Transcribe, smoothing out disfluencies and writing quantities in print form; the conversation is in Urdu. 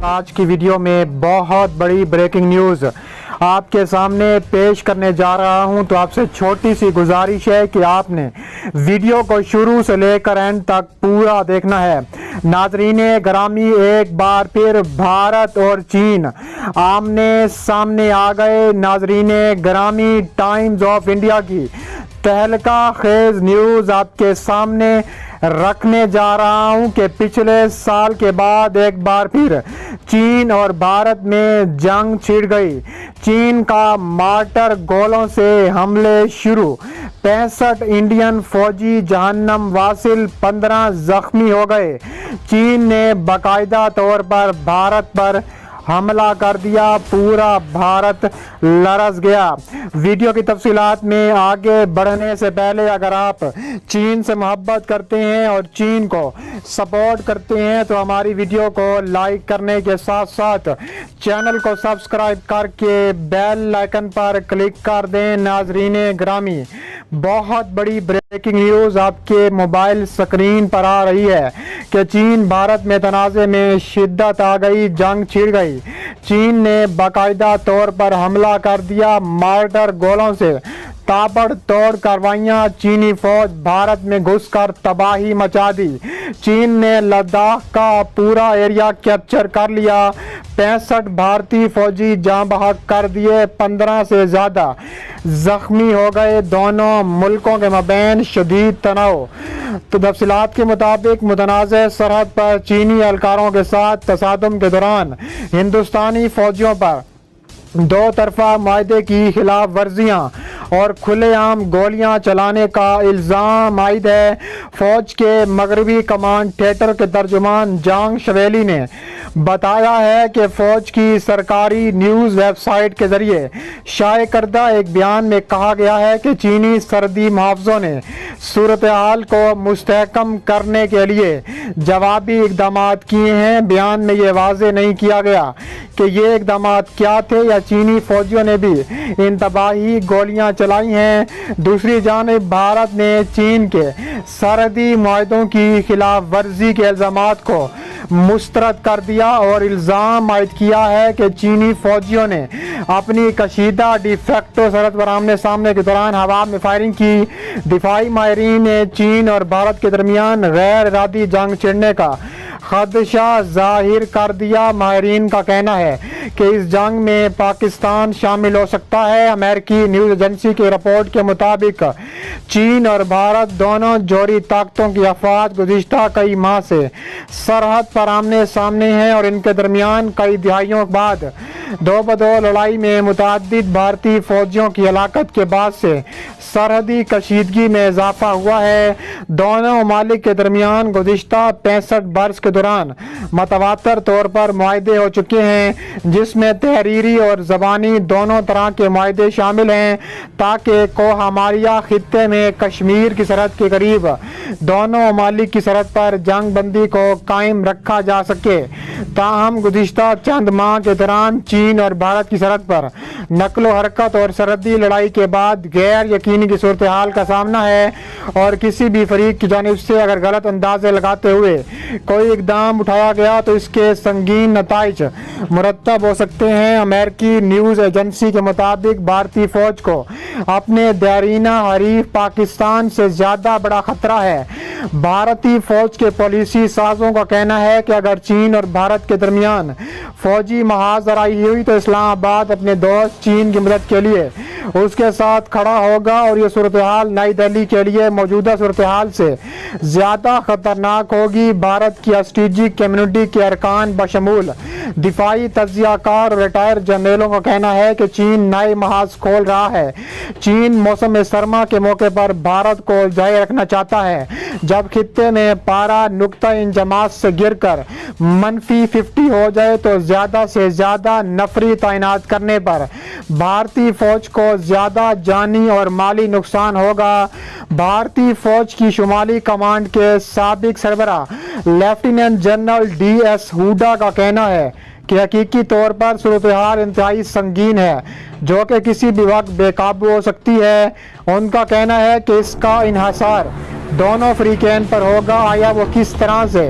آج کی ویڈیو میں بہت بڑی بریکنگ نیوز آپ کے سامنے پیش کرنے جا رہا ہوں، تو آپ سے چھوٹی سی گزارش ہے کہ آپ نے ویڈیو کو شروع سے لے کر اینڈ تک پورا دیکھنا ہے۔ ناظرین گرامی، ایک بار پھر بھارت اور چین آمنے سامنے آ گئے۔ ناظرین گرامی، ٹائمز آف انڈیا کی تہلکہ خیز نیوز آپ کے سامنے رکھنے جا رہا ہوں کہ پچھلے سال کے بعد ایک بار پھر چین اور بھارت میں جنگ چھڑ گئی۔ چین کا مارٹر گولوں سے حملے شروع، 65 انڈین فوجی جہنم واصل، 15 زخمی ہو گئے۔ چین نے باقاعدہ طور پر بھارت پر حملہ کر دیا، پورا بھارت لرز گیا۔ ویڈیو کی تفصیلات میں آگے بڑھنے سے پہلے اگر آپ چین سے محبت کرتے ہیں اور چین کو سپورٹ کرتے ہیں تو ہماری ویڈیو کو لائک کرنے کے ساتھ ساتھ چینل کو سبسکرائب کر کے بیل آئیکن پر کلک کر دیں۔ ناظرین گرامی، بہت بڑی بریکنگ نیوز آپ کے موبائل سکرین پر آ رہی ہے کہ چین بھارت میں تنازع میں شدت آ گئی، جنگ چھڑ گئی۔ چین نے باقاعدہ طور پر حملہ کر دیا، مارٹر گولوں سے تابڑ توڑ کارروائیاں، چینی فوج بھارت میں گھس کر تباہی مچا دی۔ چین نے لداخ کا پورا ایریا کیپچر کر لیا، 65 بھارتی فوجی جاں بحق کر دیے، 15 سے زیادہ زخمی ہو گئے۔ دونوں ملکوں کے مابین شدید تناؤ۔ تو تفصیلات کے مطابق متنازع سرحد پر چینی اہلکاروں کے ساتھ تصادم کے دوران ہندوستانی فوجیوں پر دو طرفہ معاہدے کی خلاف ورزیاں اور کھلے عام گولیاں چلانے کا الزام عائد ہے۔ فوج کے مغربی کمانڈ تھیٹر کے ترجمان جانگ شویلی نے بتایا ہے کہ فوج کی سرکاری نیوز ویب سائٹ کے ذریعے شائع کردہ ایک بیان میں کہا گیا ہے کہ چینی سرحدی محافظوں نے صورتحال کو مستحکم کرنے کے لیے جوابی اقدامات کیے ہیں۔ بیان میں یہ واضح نہیں کیا گیا کہ یہ اقدامات کیا تھے یا چینی فوجیوں نے بھی انتباہی گولیاں چلائی ہیں۔ دوسری جانب بھارت نے چین کے سرحدی معاہدوں کی خلاف ورزی کے الزامات کو مسترد کر دیا اور الزام عائد کیا ہے کہ چینی فوجیوں نے اپنی کشیدہ ڈی فیکٹو سرحد پر آمنے سامنے کے دوران ہوا میں فائرنگ کی۔ دفاعی ماہرین نے چین اور بھارت کے درمیان غیر ارادی جنگ چھڑنے کا خدشہ ظاہر کر دیا۔ ماہرین کا کہنا ہے کہ اس جنگ میں پاکستان شامل ہو سکتا ہے۔ امریکی نیوز ایجنسی کی رپورٹ کے مطابق چین اور بھارت دونوں جوہری طاقتوں کی افواج گزشتہ کئی ماہ سے سرحد پر آمنے سامنے ہیں اور ان کے درمیان کئی دہائیوں بعد دو بدو لڑائی میں متعدد بھارتی فوجیوں کی ہلاکت کے بعد سے سرحدی کشیدگی میں اضافہ ہوا ہے۔ دونوں ممالک کے درمیان گزشتہ 65 برس کے دوران متواتر طور پر معاہدے ہو چکے ہیں، جس میں تحریری اور زبانی دونوں طرح کے معاہدے شامل ہیں تاکہ کوہ ہماریہ خطے میں کشمیر کی سرحد کے قریب دونوں ممالک کی سرحد پر جنگ بندی کو قائم رکھا جا سکے۔ تاہم گزشتہ چند ماہ کے دوران چین اور بھارت کی سرحد پر نقل و حرکت اور سرحدی لڑائی کے بعد غیر یقینی کی صورتحال کا سامنا ہے اور کسی بھی فریق کی جانب سے اگر غلط اندازے لگاتے ہوئے کوئی اقدام اٹھایا گیا تو اس کے سنگین نتائج مرتب ہو سکتے ہیں۔ امریکی نیوز ایجنسی کے مطابق بھارتی فوج کو اپنے دیرینہ حریف پاکستان سے زیادہ بڑا خطرہ ہے۔ بھارتی فوج کے پالیسی سازوں کا کہنا ہے کہ اگر چین اور بھارت کے درمیان فوجی محاذ آرائی ہوئی تو اسلام آباد اپنے دوست چین کی مدد کے لیے اس کے ساتھ کھڑا ہوگا اور یہ صورتحال نئی دہلی کے لیے موجودہ صورتحال سے زیادہ خطرناک ہوگی۔ بھارت کی اسٹریٹجک کمیونٹی کے ارکان بشمول دفاعی تجزیہ کار اور ریٹائر جنرلوں کا کہنا ہے کہ چین نئے محاذ کھول رہا ہے۔ چین موسم سرما کے موقع پر بھارت کو جائے رکھنا چاہتا ہے جب خطے میں پارا نقطہ انجماد سے گر کر -50 ہو جائے تو زیادہ سے زیادہ نفری تعینات کرنے پر بھارتی فوج کو زیادہ جانی اور مالی نقصان ہوگا۔ بھارتی فوج کی شمالی کمانڈ کے سابق سربراہ lieutenant general D S Hooda کا کہنا ہے کہ حقیقی طور پر صورتحال انتہائی سنگین ہے جو کہ کسی بھی وقت بے قابو ہو سکتی ہے۔ ان کا کہنا ہے کہ اس کا انحصار دونوں فریقین پر ہوگا، آیا وہ کس طرح سے